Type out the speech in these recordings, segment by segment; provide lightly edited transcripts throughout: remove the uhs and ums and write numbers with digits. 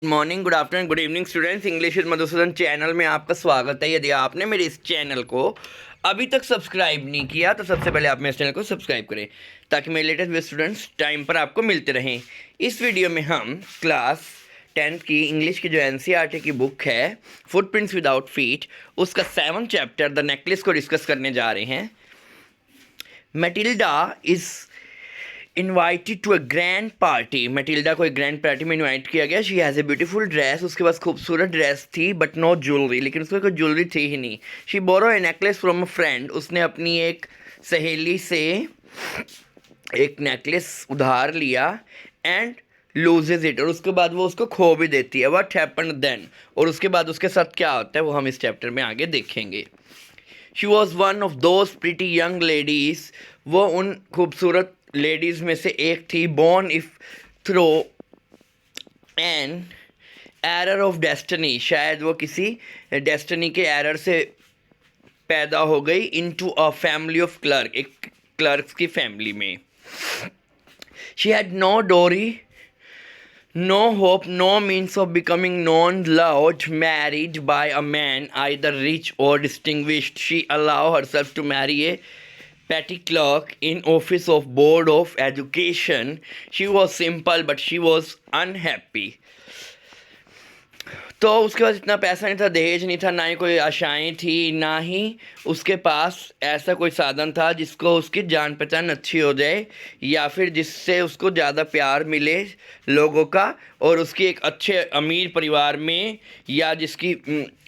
Good morning, good afternoon, good evening students. English with Madhusudan channel में आपका स्वागत है। यदि आपने मेरे इस चैनल को अभी तक सब्सक्राइब नहीं किया तो सबसे पहले आप मेरे चैनल को सब्सक्राइब करें ताकि मेरे लेटेस्ट वीडियो स्टूडेंट्स टाइम पर आपको मिलते रहें। इस वीडियो में हम क्लास 10th की इंग्लिश की जो एनसीईआरटी की बुक है फुटप्रिंट्स विदाउट फीट, उसका 7th चैप्टर द नेकलेस को डिस्कस करने जा रहे हैं। Matilda is invited to a grand party. Matilda को एक ग्रैंड पार्टी में इनवाइट किया गया। She has a beautiful dress, उसके पास खूबसूरत ड्रेस थी बट नो ज्वेलरी, लेकिन उसमें कोई ज्वेलरी थी ही नहीं। She borrow a necklace from a friend, उसने अपनी एक सहेली से एक नेकलेस उधार लिया एंड लूजेज इट, और उसके बाद वो उसको खो भी देती है। व्हाट हैपेंड देन, और उसके बाद उसके साथ क्या होता है वो हम इस चैप्टर में आगे देखेंगे। She was one of those pretty young ladies, वो उन खूबसूरत लेडीज़ में से एक थी। Born if through an error of destiny, शायद वो किसी डेस्टिनी के एरर से पैदा हो गई। Into a family of clerk, एक क्लर्क्स की फैमिली में। शी हैड नो डोरी, no hope, no means of becoming known, loved, married by a man either rich or distinguished. She allowed herself to marry a petty clerk in office of board of education. She was simple but she was unhappy. तो उसके पास इतना पैसा नहीं था, दहेज नहीं था, ना ही कोई आशाएं थी, ना ही उसके पास ऐसा कोई साधन था जिसको उसकी जान पहचान अच्छी हो जाए या फिर जिससे उसको ज़्यादा प्यार मिले लोगों का और उसकी एक अच्छे अमीर परिवार में या जिसकी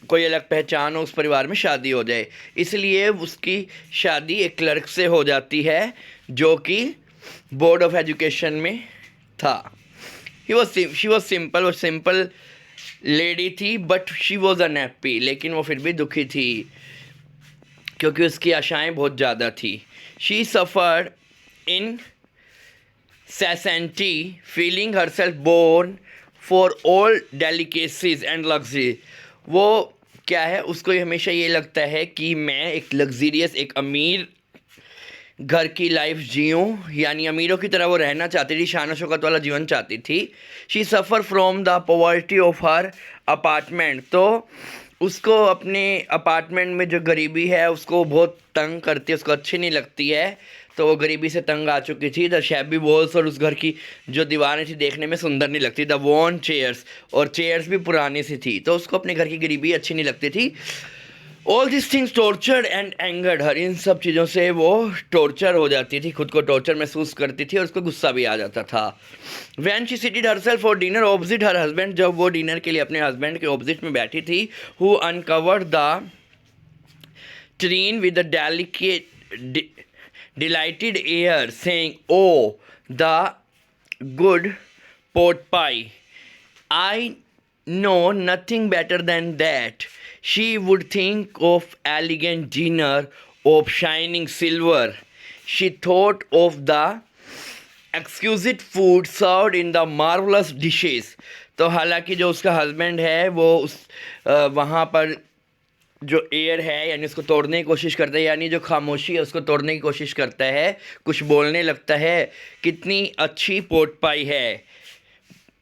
कोई अलग पहचान हो उस परिवार में शादी हो जाए। इसलिए उसकी शादी एक क्लर्क से हो जाती है जो कि बोर्ड ऑफ एजुकेशन में था। शी वॉज सिंपल, वो सिंपल लेडी थी बट शी वॉज अनहैप्पी, लेकिन वो फिर भी दुखी थी क्योंकि उसकी आशाएं बहुत ज़्यादा थी। She suffered incessantly, feeling herself born for all delicacies and luxury. वो क्या है, उसको हमेशा ये लगता है कि मैं एक लग्जीरियस, एक अमीर घर की लाइफ जीऊँ, यानी अमीरों की तरह वो रहना चाहती थी, शान शौकत वाला जीवन चाहती थी। She suffer from the poverty of her apartment, तो उसको अपने अपार्टमेंट में जो गरीबी है उसको बहुत तंग करती है, उसको अच्छी नहीं लगती है। तो वो गरीबी से तंग आ चुकी थी। द शैबी वॉल्स, और उस घर की जो दीवारें थी देखने में सुंदर नहीं लगती। द वॉर्न चेयर्स, और चेयर्स भी पुरानी सी थी, तो उसको अपने घर की गरीबी अच्छी नहीं लगती थी। All this things tortured and angered her, इन सब चीज़ों से वो टॉर्चर हो जाती थी, खुद को टॉर्चर महसूस करती थी और उसको गुस्सा भी आ जाता था। When she seated herself for dinner opposite her husband, जब वो डिनर के लिए अपने हस्बैंड के ऑपोजिट में बैठी थी, who uncovered the tureen with the delicate delighted air saying oh the good pot pie. I know nothing better than that. She would think of elegant dinner of shining silver. She thought of the exquisite food served in the marvelous dishes. तो हालांकि जो उसका husband है वो उस वहाँ पर जो एयर है यानी उसको तोड़ने की कोशिश करता है, यानी जो खामोशी है उसको तोड़ने की कोशिश करता है, कुछ बोलने लगता है, कितनी अच्छी पोट पाई है।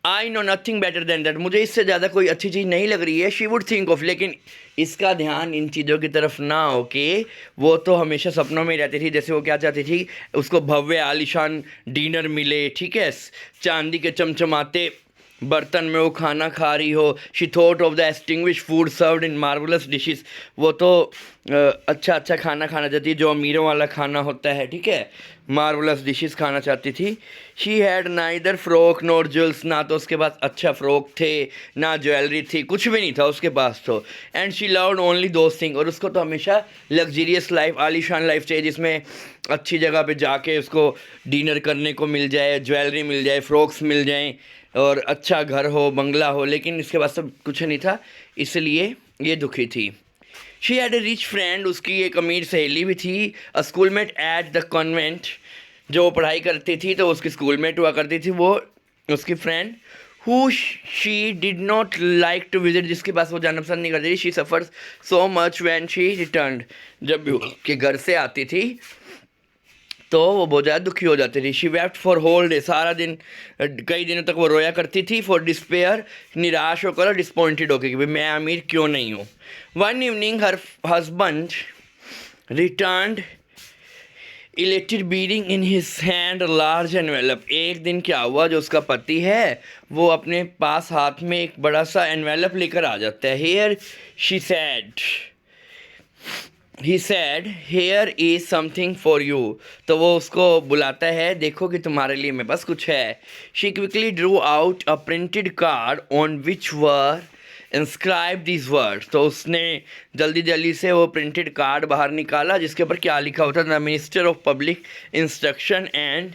I know nothing better than that, मुझे इससे ज़्यादा कोई अच्छी चीज़ नहीं लग रही है। शी वुड थिंक ऑफ, लेकिन इसका ध्यान इन चीज़ों की तरफ ना हो के वो तो हमेशा सपनों में रहती थी। जैसे वो क्या चाहती थी, उसको भव्य आलीशान डिनर मिले, ठीक है, चांदी के चमचमाते बर्तन में वो खाना खा रही हो। She thought of the extinguish food served in marvellous dishes, वो तो अच्छा अच्छा खाना खाना चाहती है जो अमीरों वाला खाना होता है, ठीक है, मार्वलस डिशेस खाना चाहती थी। She had neither frock nor jewels, ना तो उसके पास अच्छा फ्रॉक थे ना ज्वेलरी थी, कुछ भी नहीं था उसके पास तो। And she loved only those thing, और उसको तो हमेशा लग्जरियस लाइफ, आलीशान लाइफ चाहिए जिसमें अच्छी जगह पे जाके उसको डिनर करने को मिल जाए, ज्वेलरी मिल जाए, फ्रॉक्स मिल जाएँ और अच्छा घर हो, बंगला हो, लेकिन इसके पास सब कुछ नहीं था, इसलिए ये दुखी थी। She had a rich friend, उसकी एक अमीर सहेली भी थी। अ स्कूलमेट एट द कॉन्वेंट, जो वो पढ़ाई करती थी तो उसकी स्कूलमेट हुआ करती थी वो उसकी friend. Who she did not like to visit, जिसके पास वो जाना पसंद नहीं करती थी। She suffers so much when she return, जब भी उसके घर से आती थी तो वो बहुत ज़्यादा दुखी हो जाती थी। She wept for whole day, सारा दिन कई दिनों तक वो रोया करती थी। फॉर डिस्पेयर, निराश होकर और डिसपॉइंटेड होकर कि भाई मैं अमीर क्यों नहीं हूँ। One evening her husband returned elated bearing in his hand large envelope. एक दिन क्या हुआ, जो उसका पति है वो अपने पास हाथ में एक बड़ा सा एनवेलप लेकर आ जाता है। Here she said, he said here is something for you. तो वो उसको बुलाता है, देखो कि तुम्हारे लिए मेरे पास कुछ है। She quickly Drew out a printed card on which were inscribe this words. तो उसने जल्दी जल्दी से वो प्रिंटेड कार्ड बाहर निकाला जिसके ऊपर क्या लिखा होता था, the minister of public instruction and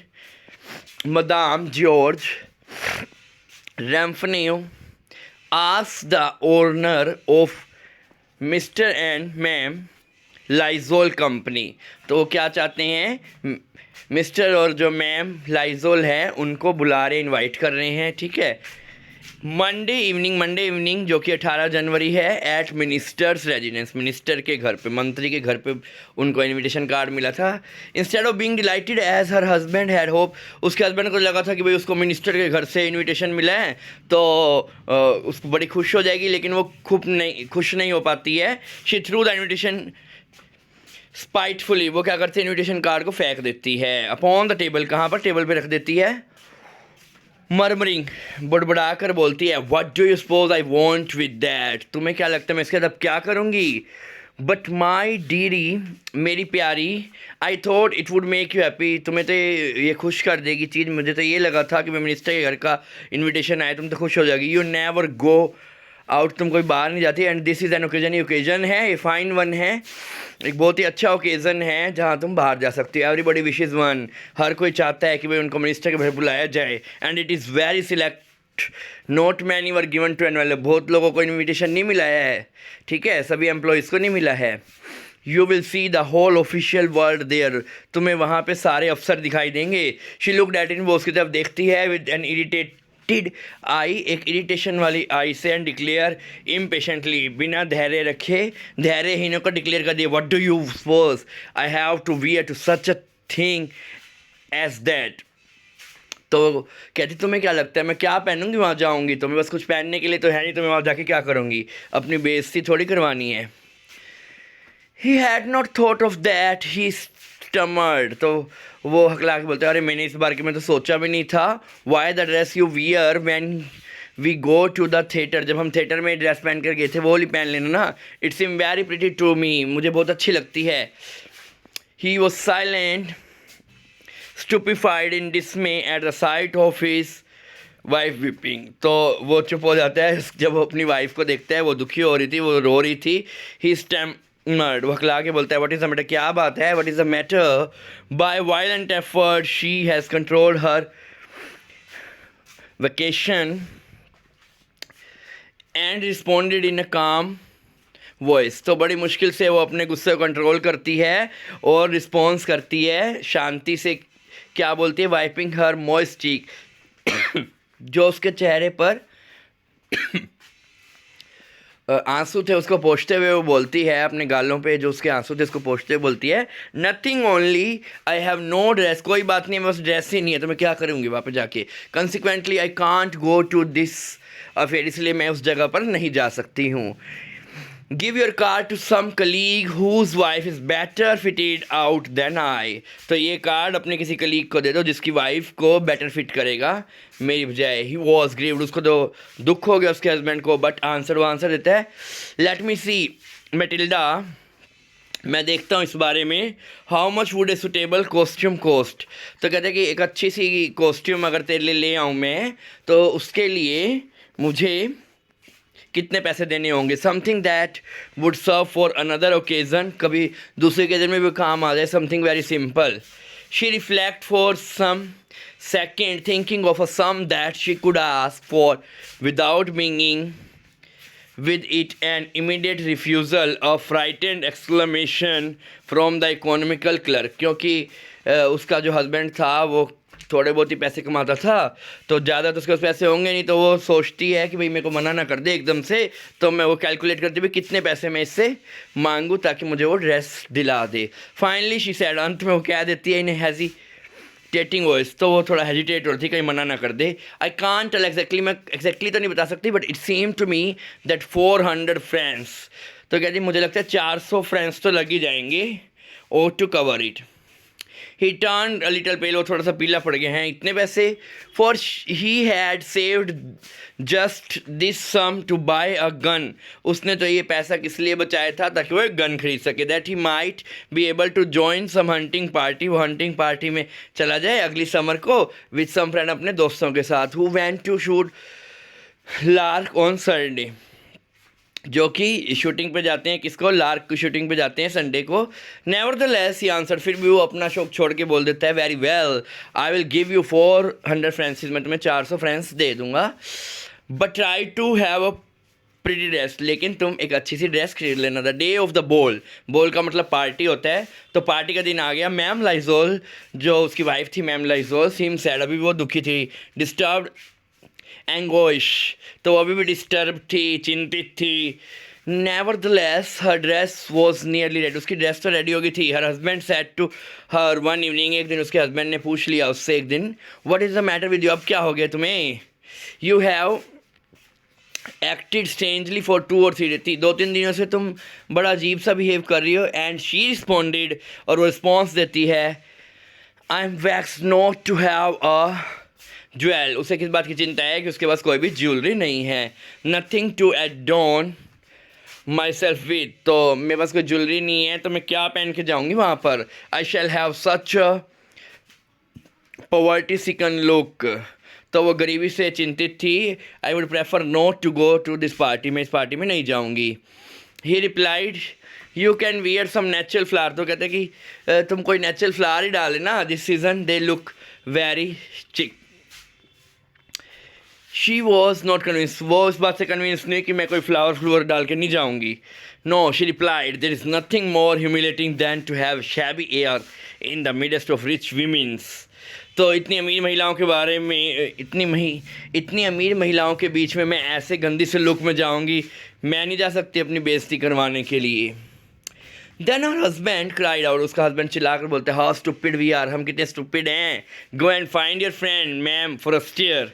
madame George Ramponneau ask the honour of mister and ma'am Loisel company. तो वो क्या चाहते हैं, मिस्टर और जो मैम लाइजोल है उनको बुला रहे, इनवाइट कर रहे हैं, ठीक है। मंडे इवनिंग जो कि 18 जनवरी है, एट मिनिस्टर्स रेजिडेंस, मिनिस्टर के घर पे, मंत्री के घर पे उनको इनविटेशन कार्ड मिला था। Instead of being delighted as her husband had hope, उसके हस्बैंड को लगा था कि भाई उसको मिनिस्टर के घर से इनविटेशन मिला है तो उसको बड़ी खुश हो जाएगी, लेकिन वो खुश नहीं हो पाती है। She threw the invitation spitefully, वो क्या करती है, इन्विटेशन कार्ड को फेंक देती है। अपॉन द टेबल, कहाँ पर, टेबल पे रख देती है। मर्मरिंग, बुड़बुड़ा कर बोलती है, what do you suppose I want with that, तुम्हें क्या लगता है मैं इसके साथ अब क्या करूँगी। बट माई डीरी, मेरी प्यारी, I thought it would make you happy, तुम्हें तो ये खुश कर देगी चीज़, मुझे तो ये लगा था कि मैं मिनिस्टर के घर का इन्विटेशन आया, तुम तो खुश हो जाएगी। यू नेवर गो आउट, तुम कोई बाहर नहीं जाती। And this is an occasion, ये ओकेजन है, ये फाइन वन है, एक बहुत ही अच्छा ओकेज़न है जहाँ तुम बाहर जा सकती हो। एवरीबडी विशेज़ वन, हर कोई चाहता है कि भाई उनको मिनिस्टर के घर बुलाया जाए। And it is very select, not many were given to annual, बहुत लोगों को इन्विटेशन नहीं मिला है, ठीक है, सभी एम्प्लॉयज़ को नहीं मिला है। You will see the whole official world there, तुम्हें वहाँ पे सारे अफसर दिखाई देंगे। शी लुक्ड एट इन, वो उसकी तरफ देखती है विद एन इरिटेटेड आई, एक इरिटेशन वाली आई से, एंड डिक्लेयर इम्पेशेंटली, बिना धैर्य रखे, धैर्यहीनों को डिक्लेयर कर दिया, what do you suppose I have to wear to such a thing as that. तो कहती तुम्हें क्या लगता है मैं क्या पहनूंगी वहाँ जाऊँगी, तुम्हें बस कुछ पहनने के लिए तो है नहीं, तुम्हें वहाँ जाके क्या करूँगी, अपनी बेइज्जती थोड़ी करवानी है। He had not thought of that, he stammered, तो वो हकला के बोलते हैं, अरे मैंने इस बार के में तो सोचा भी नहीं था। Why the dress you wear when we go to the theatre, जब हम थिएटर में ड्रेस पहन कर गए थे वो वाली पहन लेना ना। It's seem very pretty to me, मुझे बहुत अच्छी लगती है। He was silent stupefied in dismay at the sight of his wife weeping, तो वो चुप हो जाता है जब वो अपनी वाइफ को देखता है, वो दुखी हो रही थी, वो रो रही थी। ही स्टैमर्ड, वो हकला के बोलता है, व्हाट इज़ द मैटर, क्या बात है, what is the matter. By violent effort she has controlled her vexation and responded in a calm voice, तो बड़ी मुश्किल से वो अपने गुस्से को कंट्रोल करती है और रिस्पॉन्स करती है शांति से। क्या बोलती है, वाइपिंग हर मॉइस्ट चीक, जो उसके चेहरे पर आंसू थे उसको पोंछते हुए वो बोलती है, अपने गालों पे जो उसके आंसू थे उसको पोंछते हुए बोलती है, nothing only I have no dress, कोई बात नहीं, बस ड्रेस ही नहीं है, तो मैं क्या करूँगी वहाँ पे जाके। Consequently I can't go to this affair, इसलिए मैं उस जगह पर नहीं जा सकती हूँ। Give your card to some colleague whose wife is better fitted out than I, तो ये कार्ड अपने किसी कलीग को दे दो जिसकी वाइफ को बेटर फिट करेगा मेरी बजाय। ही वॉज ग्रीव्ड, उसको तो दुख हो गया उसके हस्बैंड को, बट वो आंसर देता है, लेट मी सी मैटिल्डा, मैं देखता हूँ इस बारे में, how much would a suitable costume cost, तो कहते हैं कि एक अच्छी सी कॉस्ट्यूम अगर तेरे लिए ले आऊँ मैं तो उसके लिए मुझे कितने पैसे देने होंगे। Something that would serve for another occasion, कभी दूसरे ओकेज़न में भी काम आ जाए, something very simple. She reflect for some second thinking of a sum that she could ask for without bringing with it an immediate refusal, a frightened exclamation from the economical clerk, क्योंकि उसका जो husband था वो थोड़े बहुत ही पैसे कमाता था, तो ज़्यादा तो उसके पास पैसे होंगे नहीं, तो वो सोचती है कि भाई मेरे को मना ना कर दे एकदम से, तो मैं वो कैलकुलेट करती हुई कितने पैसे मैं इससे मांगूँ ताकि मुझे वो ड्रेस दिला दे। फाइनली शी सैड, अंत में वो कह देती है इन हेजिटेटिंग वॉइस, तो वो थोड़ा हेजिटेट हो रही थी कहीं मना ना कर दे। आई कांट टेल एग्जैक्टली, मैं एग्जैक्टली तो नहीं बता सकती, but it seem to me that 400 friends, तो कहती मुझे लगता है 400 फ्रेंड्स तो लग ही जाएंगे ought to cover it. He turn a little pale, वो थोड़ा सा पीला पड़ गया है, इतने पैसे, for he had saved just this sum to buy a gun, उसने तो ये पैसा किस लिए बचाया था ताकि वो एक गन खरीद सके, that he might be able to join some hunting party, वो हंटिंग पार्टी में चला जाए अगली समर को विद सम फ्रेंड, अपने दोस्तों के साथ, who went to shoot lark on Sunday, जो कि शूटिंग पे जाते हैं, किसको, लार्क की शूटिंग पे जाते हैं संडे को। नेवरदलेस ही आंसर, फिर भी वो अपना शौक छोड़ के बोल देता है, very well I will give you 400 friends, मैं तुम्हें 400 फ्रेंड्स दे दूंगा, but try to have a pretty dress, लेकिन तुम एक अच्छी सी ड्रेस खरीद लेना। The day of the ball, ball का मतलब पार्टी होता है, तो पार्टी का दिन आ गया। मैम लाइजोल, जो उसकी वाइफ थी मैम लाइजोल, सीम सैड, अभी वो दुखी थी, डिस्टर्ब्ड एंगोइश, तो अभी भी डिस्टर्ब थी, चिंतित थी। Nevertheless her dress was nearly ready, उसकी ड्रेस तो रेडी हो गई थी। Her husband said to her one evening, एक दिन उसके हस्बैंड ने पूछ लिया उससे एक दिन, what is the matter with you, अब क्या हो गया तुम्हें, you have acted strangely for 2 or 3 days, 2-3 दिनों से तुम बड़ा अजीब सा बिहेव कर रही हो। एंड शी रिस्पॉन्डेड, और वो रिस्पॉन्स देती है, I am vex not to have a jewel, उसे किस बात की चिंता है कि उसके पास कोई भी ज्वेलरी नहीं है। Nothing to adorn myself with, तो मेरे पास कोई ज्वेलरी नहीं है तो मैं क्या पहन के जाऊँगी वहाँ पर। I shall have such poverty stricken look, तो वो गरीबी से चिंतित थी। I would prefer not to go to this party, मैं इस पार्टी में नहीं जाऊँगी। He replied, you can wear some natural flower, तो कहते कि तुम कोई नेचुरल फ्लावर ही डाले ना, this season they look very चिक। शी वॉज नॉट कन्विंस, वो इस बात से कन्विंस नहीं कि मैं कोई फ्लावर डाल के नहीं जाऊँगी। No, she replied, there is nothing more humiliating than to have shabby air in the midst of rich womens, तो इतनी अमीर महिलाओं के बारे में, इतनी अमीर महिलाओं के बीच में मैं ऐसे गंदी से लुक में जाऊँगी, मैं नहीं जा सकती अपनी बेइज्जती करवाने के लिए। Then her husband cried out, उसका हस्बैंड चिल्लाकर बोलते हैं, हाउ स्टूपिड वी आर, हम कितने स्टूपिड हैं। Go and find your friend ma'am Forestier,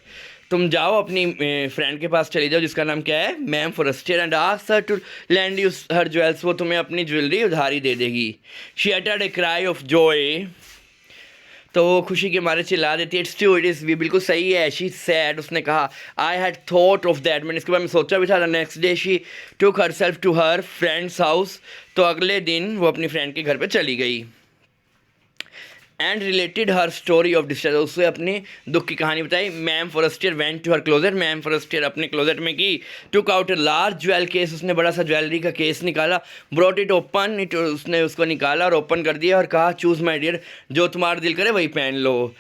तुम जाओ अपनी फ्रेंड के पास चली जाओ जिसका नाम क्या है, ma'am Forestier, and ask her to lend you her jewels, वो तुम्हें अपनी ज्वेलरी उधारी दे देगी। She uttered a cry of joy, तो वो खुशी के मारे चिल्ला देती है, इट्स ट्रू, इट इज़, भी बिल्कुल सही है। शी सैड, उसने कहा, I had thought of that, मैंने इसके बारे में सोचा भी था। The next day she took herself to her friend's house, तो अगले दिन वो अपनी फ्रेंड के घर पे चली गई। And related her story of distress, उससे अपने दुख की कहानी बताई। Ma'am Forestier went to her closet, ma'am Forestier अपने क्लोजेट में की। Took out a large jewel case, उसने बड़ा सा ज्वेलरी का केस निकाला। ब्रॉट इट ओपन इट, उसने उसको निकाला और ओपन कर दिया और कहा, चूज़ माई डियर, जो तुम्हारा दिल करे वही पहन लो।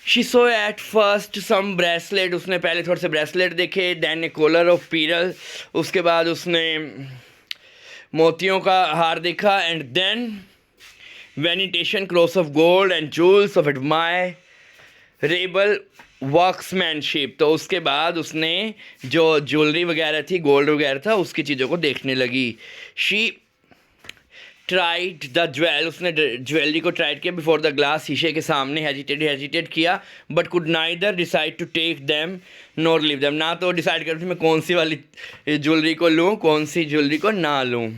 She saw at first some bracelet, उसने पहले थोड़े से ब्रेसलेट देखे। Then a collar of pearl, उसके बाद उसने मोतियों का हार देखा। And then Venetian cross of gold and jewels of admirable workmanship, तो उसके बाद उसने जो ज्वेलरी वगैरह थी, गोल्ड वगैरह था, उसकी चीज़ों को देखने लगी। शी ट्राइड द ज्वेल, उसने ज्वेलरी को ट्राइड किया बिफोर द ग्लास, शीशे के सामने। हेजिटेट किया, but could neither decide to take them nor leave them, ना तो डिसाइड कर मैं कौन सी वाली ज्वेलरी को लूँ, कौन सी ज्वेलरी को ना लूँ।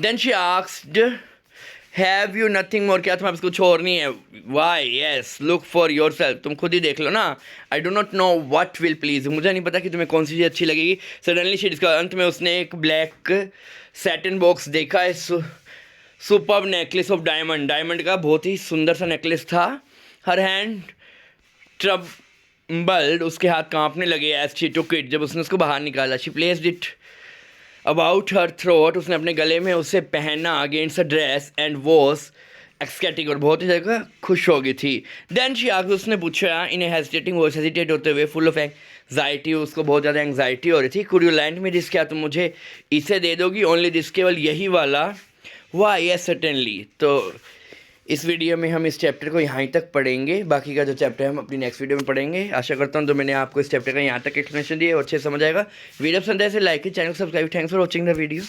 Then she asked, have you nothing more, क्या तुम्हारे पास कुछ और नहीं है। Why, yes, look for yourself, तुम खुद ही देख लो ना। I do not know what will please, मुझे नहीं पता कि तुम्हें कौन सी चीज़ अच्छी लगेगी। सडनली शी डिस्कवर, अंत में उसने एक ब्लैक सैटिन बॉक्स देखा है, superb necklace of diamond, diamond का बहुत ही सुंदर सा नेकलेस था। हर हैंड ट्रम्बल्ड, उसके हाथ कांपने लगे। एज शी टुक इट, जब उसने उसको बाहर निकाला। She placed it about her throat, उसने अपने गले में उसे पहना against a dress and was ecstatic, और बहुत ही जगह खुश हो गई थी। देन शी आस्क्ड, उसने पूछा इन ए हेजिटेटिंग वॉइस, हेजिटेट होते हुए, फुल ऑफ एंग्जाइटी, उसको बहुत ज़्यादा एंग्जाइटी हो रही थी। Could you land me this, क्या तुम मुझे इसे दे दोगी, ओनली दिस, केवल यही वाला। वाह, यस सर्टेनली, तो इस वीडियो में हम इस चैप्टर को यहाँ तक पढ़ेंगे, बाकी का जो चैप्टर है हम अपनी नेक्स्ट वीडियो में पढ़ेंगे। आशा करता हूँ तो मैंने आपको इस चैप्टर का यहाँ तक एक्सप्लेनेशन दिया और अच्छे समझ आएगा। वीडियो पसंद आए इसे लाइक कीजिए, चैनल को subscribe. Thanks for watching the video.